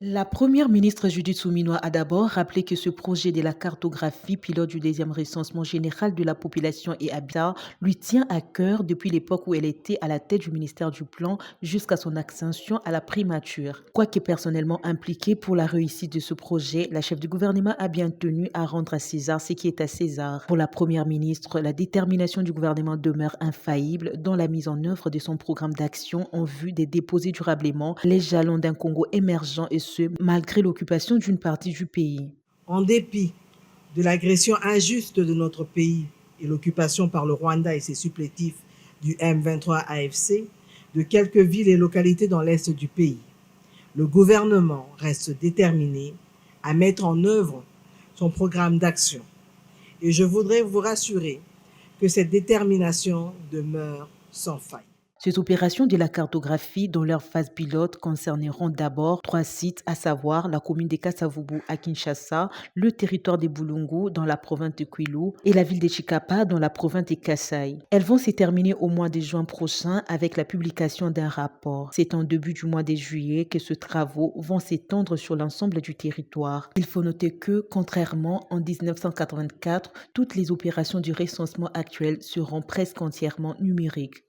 La première ministre Judith Souminois a d'abord rappelé que ce projet de la cartographie pilote du deuxième recensement général de la population et habitat lui tient à cœur depuis l'époque où elle était à la tête du ministère du Plan jusqu'à son ascension à la primature. Quoique personnellement impliquée pour la réussite de ce projet, la chef du gouvernement a bien tenu à rendre à César ce qui est à César. Pour la première ministre, la détermination du gouvernement demeure infaillible dans la mise en œuvre de son programme d'action en vue de déposer durablement les jalons d'un Congo émergent et ce, malgré l'occupation d'une partie du pays. En dépit de l'agression injuste de notre pays et l'occupation par le Rwanda et ses supplétifs du M23 AFC de quelques villes et localités dans l'est du pays, le gouvernement reste déterminé à mettre en œuvre son programme d'action. Et je voudrais vous rassurer que cette détermination demeure sans faille. Ces opérations de la cartographie, dans leur phase pilote, concerneront d'abord trois sites, à savoir la commune de Kasavubu à Kinshasa, le territoire de Bulungu dans la province de Kwilu et la ville de Chikapa dans la province de Kasai. Elles vont se terminer au mois de juin prochain avec la publication d'un rapport. C'est en début du mois de juillet que ces travaux vont s'étendre sur l'ensemble du territoire. Il faut noter que, contrairement en 1984, toutes les opérations du recensement actuel seront presque entièrement numériques.